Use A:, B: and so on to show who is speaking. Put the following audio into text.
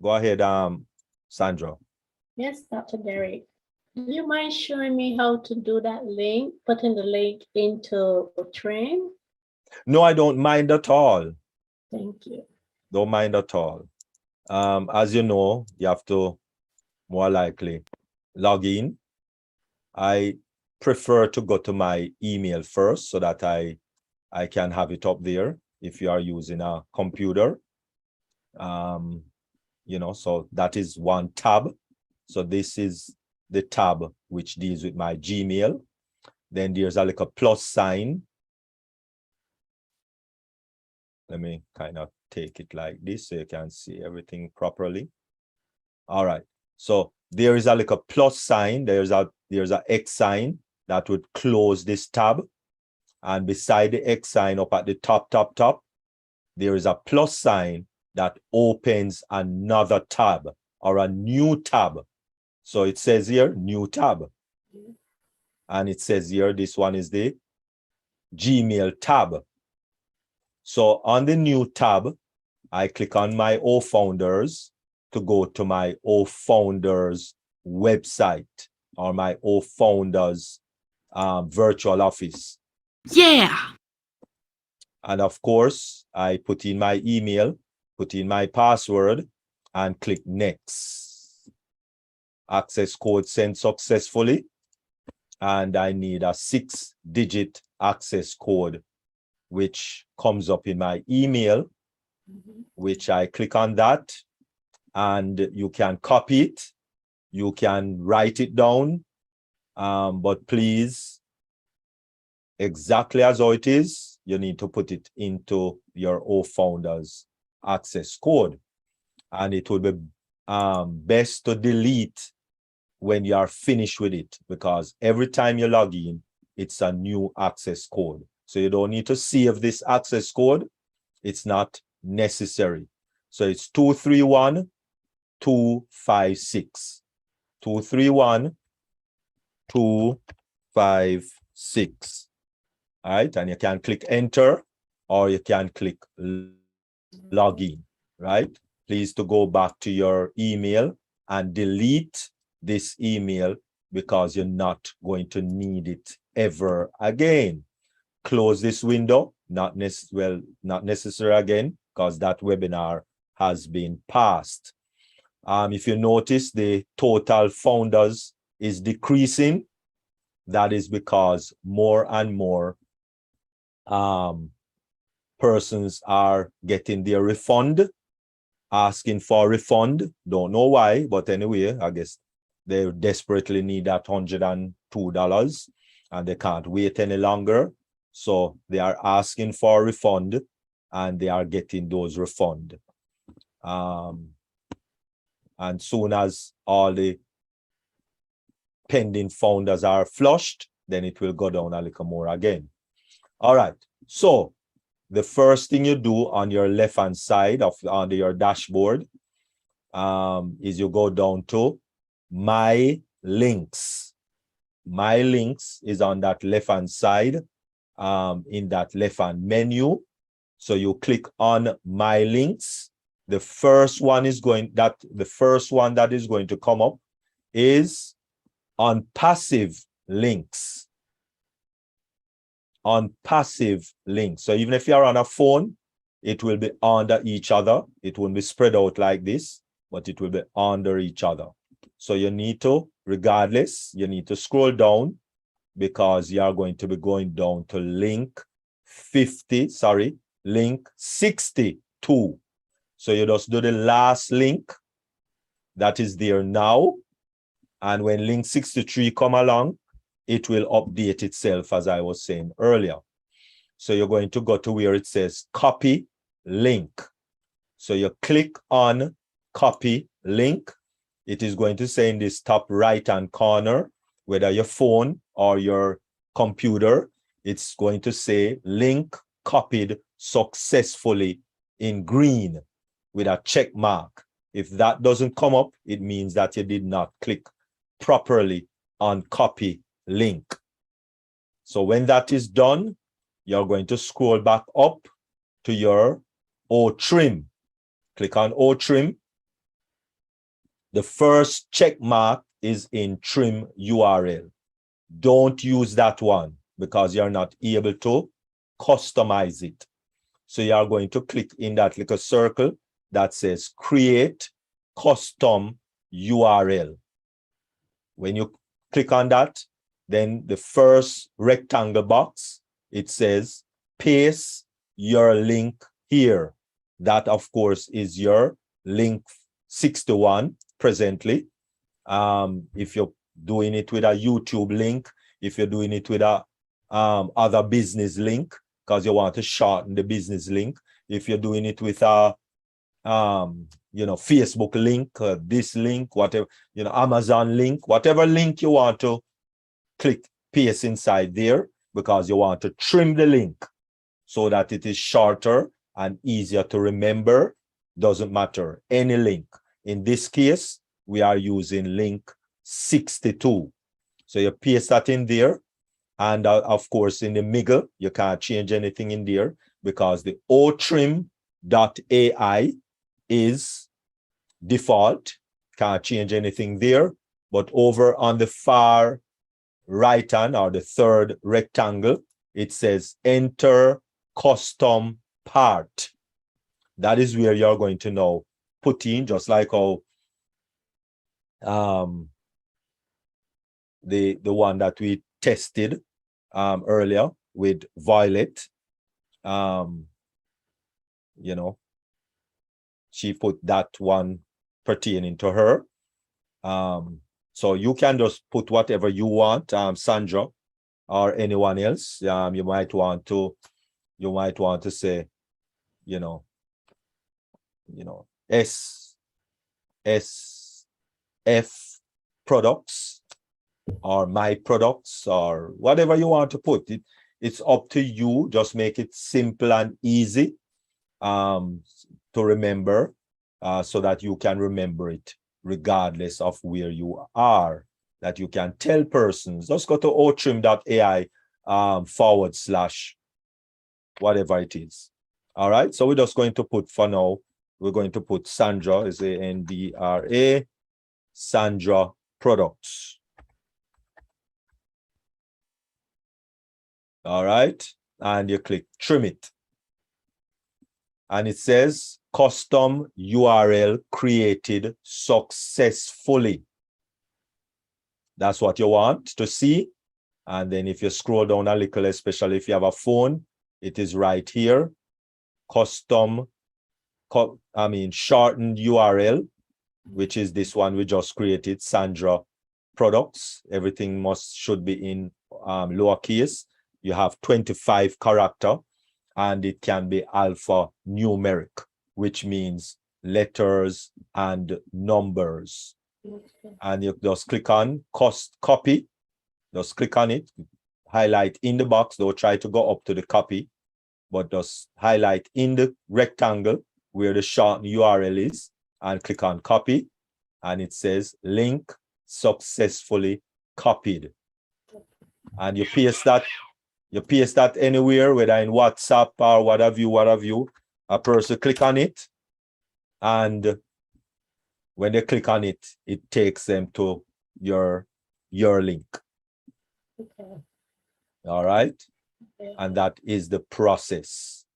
A: Go ahead, Sandra.
B: Yes, Dr. Derek. Do you mind showing me how to do that link, putting the link into a train?
A: No, I don't mind at all.
B: Thank you.
A: Don't mind at all. As you know, you have to more likely log in. I prefer to go to my email first so that I can have it up there if you are using a computer. You know, so that is one tab. So this is the tab which deals with my Gmail. Then there's a little plus sign. Let me kind of take it like this so you can see everything properly. All right. So there is a little plus sign. There's a X sign that would close this tab. And beside the X sign up at the top, there is a plus sign that opens another tab or a new tab. So it says here, new tab. And it says here, this one is the Gmail tab. So on the new tab, I click on my OFounders to go to my OFounders website or my OFounders virtual office.
C: Yeah.
A: And of course, I put in my email, put in my password, and click next. Access code sent successfully. And I need a 6-digit access code, which comes up in my email, which I click on that. And you can copy it. You can write it down. But please, exactly as how it is, you need to put it into your OFounders access code. And it would be best to delete when you are finished with it, because every time you log in, it's a new access code. So you don't need to save this access code. It's not necessary. So it's 231256. 231256. All right, and you can click enter or you can click login, right? Please to go back to your email and delete this email because you're not going to need it ever again. Close this window, not necessary again, because that webinar has been passed. If you notice, the total founders is decreasing. That is because more and more persons are getting their refund, asking for a refund. Don't know why, but anyway, I guess they desperately need that $102 and they can't wait any longer. So they are asking for a refund and they are getting those refund. And soon as all the pending founders are flushed, then it will go down a little more again. All right. So the first thing you do on your left-hand side of under your dashboard is you go down to My Links. My Links is on that left-hand side in that left-hand menu. So you click on My Links. The first one is going that is going to come up is Onpassive links. Onpassive links. So even if you're on a phone, it will be under each other. It won't be spread out like this, but it will be under each other. So you need to, regardless, you need to scroll down because you are going to be going down to link 62. So you just do the last link that is there now. And when link 63 come along, it will update itself, as I was saying earlier. So you're going to go to where it says copy link. So you click on copy link. It is going to say in this top right-hand corner, whether your phone or your computer, it's going to say link copied successfully in green with a check mark. If that doesn't come up, it means that you did not click properly on copy link. So when that is done, you're going to scroll back up to your O trim. Click on O trim. The first check mark is in trim URL. Don't use that one because you're not able to customize it. So you are going to click in that little circle that says create custom URL. When you click on that, then the first rectangle box, it says paste your link here. That, of course, is your link 61 presently. If you're doing it with a YouTube link, if you're doing it with a other business link, because you want to shorten the business link. If you're doing it with a Facebook link, this link, whatever, Amazon link, whatever link you want to click paste inside there, because you want to trim the link so that it is shorter and easier to remember. Doesn't matter, any link. In this case, we are using link 62. So you paste that in there. And of course, in the middle, you can't change anything in there because the otrim.ai is default. Can't change anything there. But over on the far right hand, or the third rectangle, it says enter custom part. That is where you're going to now put in, just like how the one that we tested earlier with Violet. She put that one pertaining to her. So you can just put whatever you want, Sandra, or anyone else. You might want to say, SF products, or my products, or whatever you want to put. It's up to you. Just make it simple and easy to remember, so that you can remember it regardless of where you are, that you can tell persons. Just go to otrim.ai / whatever it is. All right, so we're just going to put, for now, we're going to put Sandra, is Sandra, Sandra products. All right, and you click trim it. And it says custom URL created successfully. That's what you want to see. And then if you scroll down a little, especially if you have a phone, it is right here. Shortened URL, which is this one we just created, Sandra products. Everything should be in lowercase. You have 25 character, and it can be alphanumeric, which means letters and numbers. Okay. And you just click on copy. Just click on it, highlight in the box. Don't try to go up to the copy, but just highlight in the rectangle where the short URL is, and click on copy. And it says link successfully copied. And you paste that. You paste that anywhere, whether in WhatsApp or what have you. A person click on it, and when they click on it, it takes them to your link. Okay. All right. Okay. And that is the process.